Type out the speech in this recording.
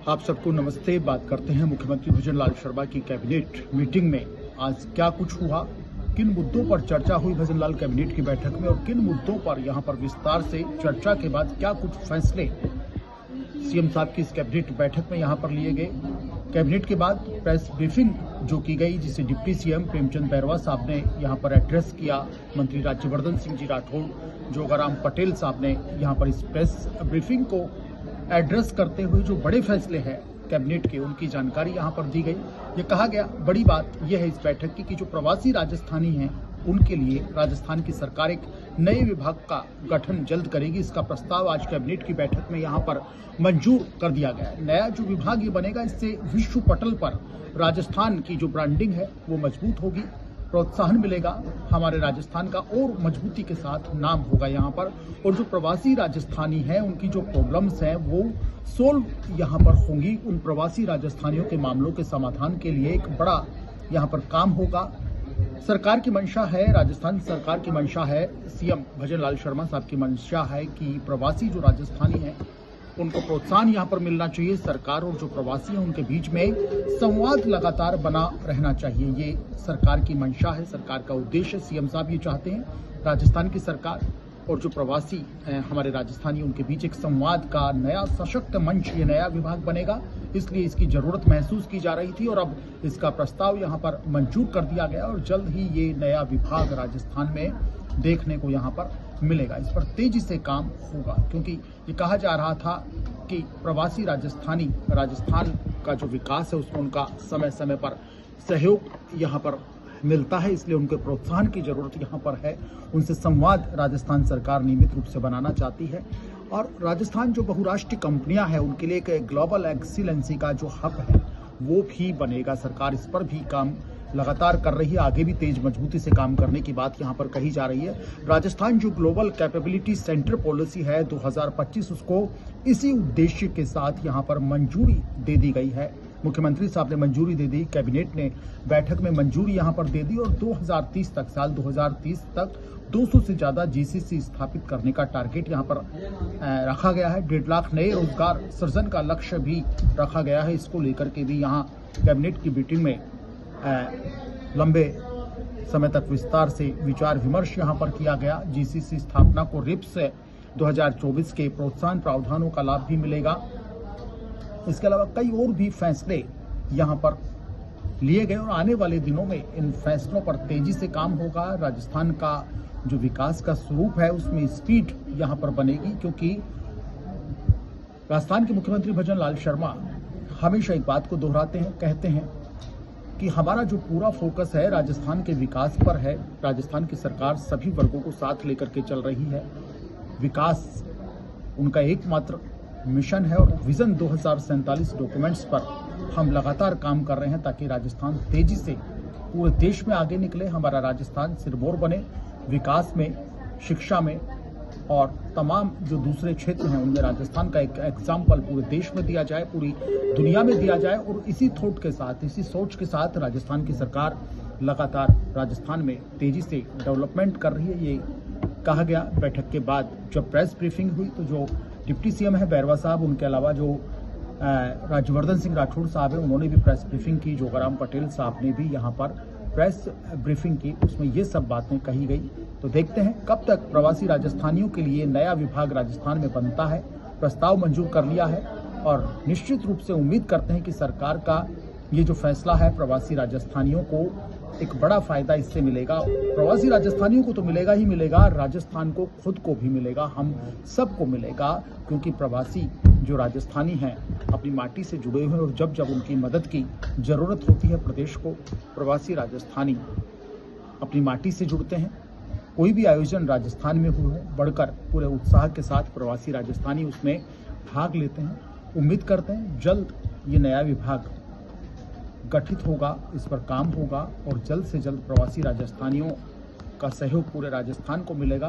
आप सबको नमस्ते। बात करते हैं मुख्यमंत्री भजन लाल शर्मा की कैबिनेट मीटिंग में आज क्या कुछ हुआ, किन मुद्दों पर चर्चा हुई भजन लाल कैबिनेट की बैठक में और किन मुद्दों पर यहां पर विस्तार से चर्चा के बाद क्या कुछ फैसले सीएम साहब की इस कैबिनेट बैठक में यहां पर लिए गए। कैबिनेट के बाद प्रेस ब्रीफिंग जो की गई, जिसे डिप्टी सीएम प्रेमचंद बैरवा साहब ने यहां पर एड्रेस किया, मंत्री राज्यवर्धन सिंह जी राठौड़, जोगाराम पटेल साहब ने यहां पर इस प्रेस ब्रीफिंग को एड्रेस करते हुए जो बड़े फैसले हैं कैबिनेट के, उनकी जानकारी यहां पर दी गई। ये कहा गया, बड़ी बात यह है इस बैठक की कि जो प्रवासी राजस्थानी हैं उनके लिए राजस्थान की सरकार एक नए विभाग का गठन जल्द करेगी। इसका प्रस्ताव आज कैबिनेट की बैठक में यहां पर मंजूर कर दिया गया है। नया जो विभाग ये बनेगा, इससे विश्व पटल पर राजस्थान की जो ब्रांडिंग है वो मजबूत होगी, प्रोत्साहन मिलेगा, हमारे राजस्थान का और मजबूती के साथ नाम होगा यहाँ पर। और जो प्रवासी राजस्थानी हैं उनकी जो प्रॉब्लम्स हैं वो सोल्व यहाँ पर होंगी। उन प्रवासी राजस्थानियों के मामलों के समाधान के लिए एक बड़ा यहाँ पर काम होगा। सरकार की मंशा है, राजस्थान सरकार की मंशा है, सीएम भजन लाल शर्मा साहब की मंशा है कि प्रवासी जो राजस्थानी हैं उनको प्रोत्साहन यहाँ पर मिलना चाहिए। सरकार और जो प्रवासी हैं उनके बीच में संवाद लगातार बना रहना चाहिए। ये सरकार की मंशा है, सरकार का उद्देश्य। सीएम साहब ये चाहते हैं राजस्थान की सरकार और जो प्रवासी हैं हमारे राजस्थानी, उनके बीच एक संवाद का नया सशक्त मंच, ये नया विभाग बनेगा। इसलिए इसकी जरूरत महसूस की जा रही थी और अब इसका प्रस्ताव यहाँ पर मंजूर कर दिया गया और जल्द ही ये नया विभाग राजस्थान में देखने को यहाँ पर मिलेगा। इस पर तेजी से काम होगा, क्योंकि ये कहा जा रहा था कि प्रवासी राजस्थानी, राजस्थान का जो विकास है उसमें उनका समय समय पर सहयोग यहाँ पर मिलता है, इसलिए उनके प्रोत्साहन की जरूरत यहाँ पर है। उनसे संवाद राजस्थान सरकार नियमित रूप से बनाना चाहती है और राजस्थान जो बहुराष्ट्रीय कंपनियां हैं उनके लिए एक ग्लोबल एक्सीलेंसी का जो हब है वो भी बनेगा। सरकार इस पर भी काम लगातार कर रही है, आगे भी तेज मजबूती से काम करने की बात यहाँ पर कही जा रही है। राजस्थान जो ग्लोबल कैपेबिलिटी सेंटर पॉलिसी है 2025, उसको इसी उद्देश्य के साथ यहाँ पर मंजूरी दे दी गई है। मुख्यमंत्री साहब ने मंजूरी दे दी, कैबिनेट ने बैठक में मंजूरी यहाँ पर दे दी और 2030 तक, साल 2030 तक 200 से ज्यादा जीसीसी स्थापित करने का टारगेट यहाँ पर रखा गया है। 1.5 लाख नए रोजगार सृजन का लक्ष्य भी रखा गया है। इसको लेकर के भी यहाँ कैबिनेट की मीटिंग में लंबे समय तक विस्तार से विचार विमर्श यहाँ पर किया गया। जीसीसी स्थापना को रिप्स 2024 के प्रोत्साहन प्रावधानों का लाभ भी मिलेगा। इसके अलावा कई और भी फैसले यहाँ पर लिए गए और आने वाले दिनों में इन फैसलों पर तेजी से काम होगा। राजस्थान का जो विकास का स्वरूप है उसमें स्पीड यहाँ पर बनेगी, क्योंकि राजस्थान के मुख्यमंत्री भजन लाल शर्मा हमेशा एक बात को दोहराते हैं, कहते हैं कि हमारा जो पूरा फोकस है राजस्थान के विकास पर है। राजस्थान की सरकार सभी वर्गों को साथ लेकर के चल रही है। विकास उनका एकमात्र मिशन है और विजन 2047 डॉक्यूमेंट्स पर हम लगातार काम कर रहे हैं ताकि राजस्थान तेजी से पूरे देश में आगे निकले। हमारा राजस्थान सिरमौर बने विकास में, शिक्षा में और तमाम जो दूसरे क्षेत्र हैं उनमें राजस्थान का एक एग्जाम्पल पूरे देश में दिया जाए, पूरी दुनिया में दिया जाए। और इसी थॉट के साथ, इसी सोच के साथ राजस्थान की सरकार लगातार राजस्थान में तेजी से डेवलपमेंट कर रही है। ये कहा गया बैठक के बाद। जब प्रेस ब्रीफिंग हुई तो जो डिप्टी सीएम है बैरवा साहब, उनके अलावा जो राज्यवर्धन सिंह राठौड़ साहब है, उन्होंने भी प्रेस ब्रीफिंग की। जोगाराम पटेल साहब ने भी यहाँ पर प्रेस ब्रीफिंग की, उसमें ये सब बातें कही गई। तो देखते हैं कब तक प्रवासी राजस्थानियों के लिए नया विभाग राजस्थान में बनता है। प्रस्ताव मंजूर कर लिया है और निश्चित रूप से उम्मीद करते हैं कि सरकार का ये जो फैसला है, प्रवासी राजस्थानियों को एक बड़ा फायदा इससे मिलेगा। प्रवासी राजस्थानियों को तो मिलेगा ही मिलेगा, राजस्थान को खुद को भी मिलेगा, हम सबको मिलेगा, क्योंकि प्रवासी जो राजस्थानी हैं अपनी माटी से जुड़े हुए हैं और जब जब उनकी मदद की जरूरत होती है प्रदेश को, प्रवासी राजस्थानी अपनी माटी से जुड़ते हैं। कोई भी आयोजन राजस्थान में हो, बढ़कर पूरे उत्साह के साथ प्रवासी राजस्थानी उसमें भाग लेते हैं। उम्मीद करते हैं जल्द ये नया विभाग गठित होगा, इस पर काम होगा और जल्द से जल्द प्रवासी राजस्थानियों का सहयोग पूरे राजस्थान को मिलेगा।